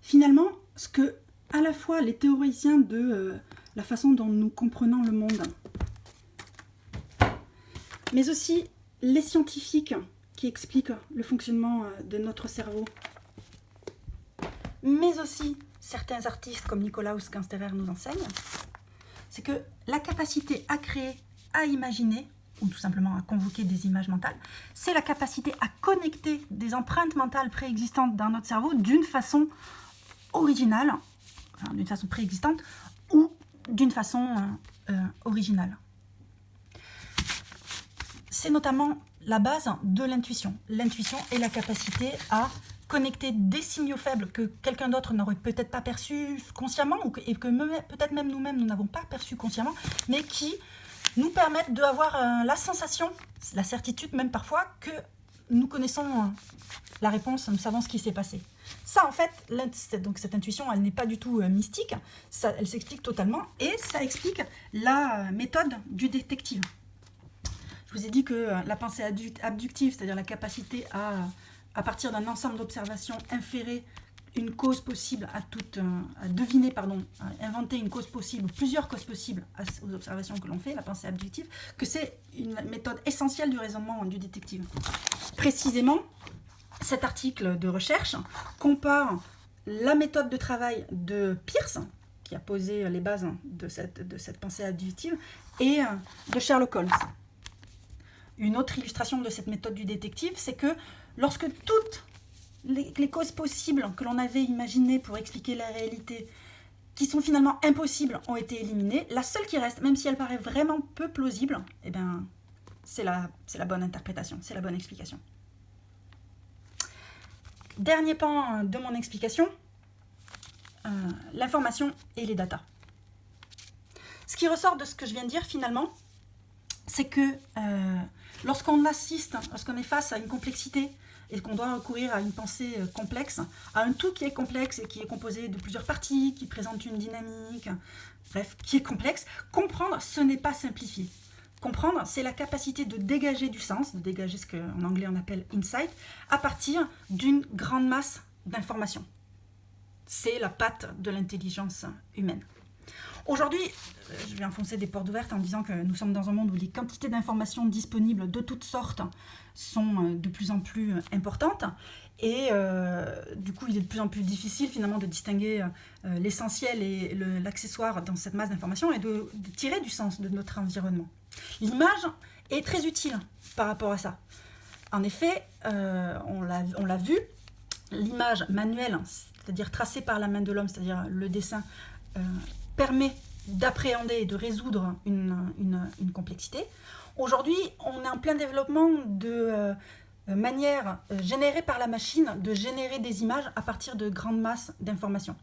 Finalement, ce que à la fois les théoriciens de la façon dont nous comprenons le monde, mais aussi les scientifiques qui expliquent le fonctionnement de notre cerveau, mais aussi certains artistes comme Nikolaus Gansterer nous enseignent, c'est que la capacité à créer, à imaginer, ou tout simplement à convoquer des images mentales, c'est la capacité à connecter des empreintes mentales préexistantes dans notre cerveau d'une façon originale, enfin, d'une façon préexistante, ou d'une façon originale. C'est notamment la base de l'intuition. L'intuition est la capacité à connecter des signaux faibles que quelqu'un d'autre n'aurait peut-être pas perçus consciemment, et que peut-être même nous-mêmes, nous n'avons pas perçus consciemment, mais qui nous permettent d'avoir la sensation, la certitude même parfois, que nous connaissons la réponse, nous savons ce qui s'est passé. Ça, en fait, donc cette intuition, elle n'est pas du tout mystique, ça, elle s'explique totalement, et ça explique la méthode du détective. Je vous ai dit que la pensée abductive, c'est-à-dire la capacité à partir d'un ensemble d'observations, inférer une cause possible à deviner, à inventer une cause possible, plusieurs causes possibles aux observations que l'on fait, la pensée abductive, que c'est une méthode essentielle du raisonnement du détective. Précisément, cet article de recherche compare la méthode de travail de Peirce, qui a posé les bases de cette pensée abductive, et de Sherlock Holmes. Une autre illustration de cette méthode du détective, c'est que lorsque toutes les causes possibles que l'on avait imaginées pour expliquer la réalité, qui sont finalement impossibles, ont été éliminées, la seule qui reste, même si elle paraît vraiment peu plausible, eh bien, c'est la bonne interprétation, c'est la bonne explication. Dernier pan de mon explication, l'information et les datas. Ce qui ressort de ce que je viens de dire finalement, c'est que lorsqu'on est face à une complexité et qu'on doit recourir à une pensée complexe, à un tout qui est complexe et qui est composé de plusieurs parties, qui présente une dynamique, bref, qui est complexe, comprendre, ce n'est pas simplifier. Comprendre, c'est la capacité de dégager du sens, de dégager ce qu'en anglais on appelle insight, à partir d'une grande masse d'informations. C'est la patte de l'intelligence humaine. Aujourd'hui, je vais enfoncer des portes ouvertes en disant que nous sommes dans un monde où les quantités d'informations disponibles de toutes sortes sont de plus en plus importantes et du coup il est de plus en plus difficile finalement de distinguer l'essentiel et l'accessoire dans cette masse d'informations et de tirer du sens de notre environnement. L'image est très utile par rapport à ça. En effet, on l'a vu, l'image manuelle, c'est-à-dire tracée par la main de l'homme, c'est-à-dire le dessin, permet d'appréhender et de résoudre une complexité. Aujourd'hui, on est en plein développement de manières générées par la machine de générer des images à partir de grandes masses d'informations.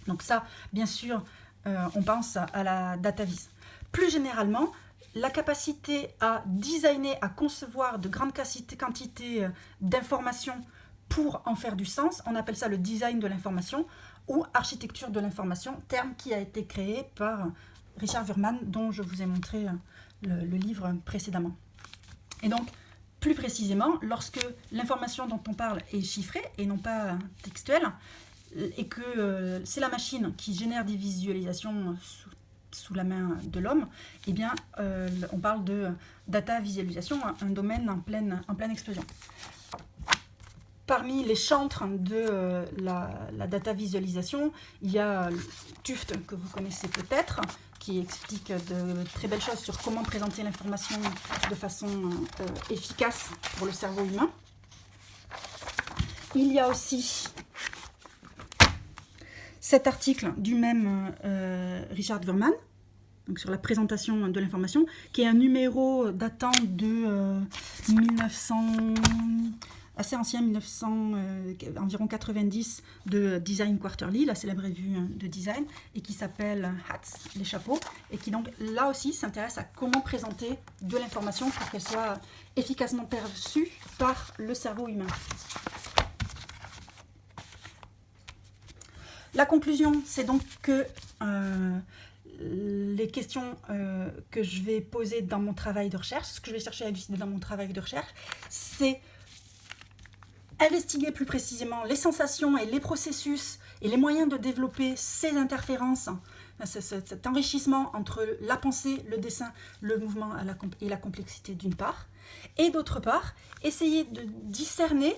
Donc ça, bien sûr, on pense à la data vis. Plus généralement, la capacité à designer, à concevoir de grandes quantités d'informations pour en faire du sens, on appelle ça le design de l'information ou architecture de l'information, terme qui a été créé par Richard Wurman, dont je vous ai montré le livre précédemment. Et donc, plus précisément, lorsque l'information dont on parle est chiffrée et non pas textuelle, et que c'est la machine qui génère des visualisations sous la main de l'homme, eh bien, on parle de data visualisation, un domaine en pleine explosion. Parmi les chantres de la data visualisation, il y a Tufte, que vous connaissez peut-être, qui explique de très belles choses sur comment présenter l'information de façon efficace pour le cerveau humain. Il y a aussi cet article du même Richard Wurman, donc sur la présentation de l'information, qui est un numéro datant de 1900... assez ancien, environ 90, de Design Quarterly, la célèbre revue de design, et qui s'appelle Hats, les chapeaux, et qui donc là aussi s'intéresse à comment présenter de l'information pour qu'elle soit efficacement perçue par le cerveau humain. La conclusion, c'est donc que les questions que je vais poser dans mon travail de recherche, ce que je vais chercher à élucider dans mon travail de recherche, c'est investiguer plus précisément les sensations et les processus et les moyens de développer ces interférences, cet enrichissement entre la pensée, le dessin, le mouvement et la complexité d'une part, et d'autre part, essayer de discerner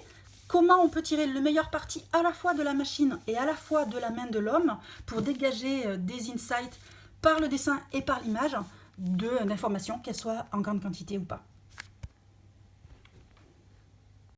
comment on peut tirer le meilleur parti à la fois de la machine et à la fois de la main de l'homme pour dégager des insights par le dessin et par l'image d'informations, qu'elles soient en grande quantité ou pas.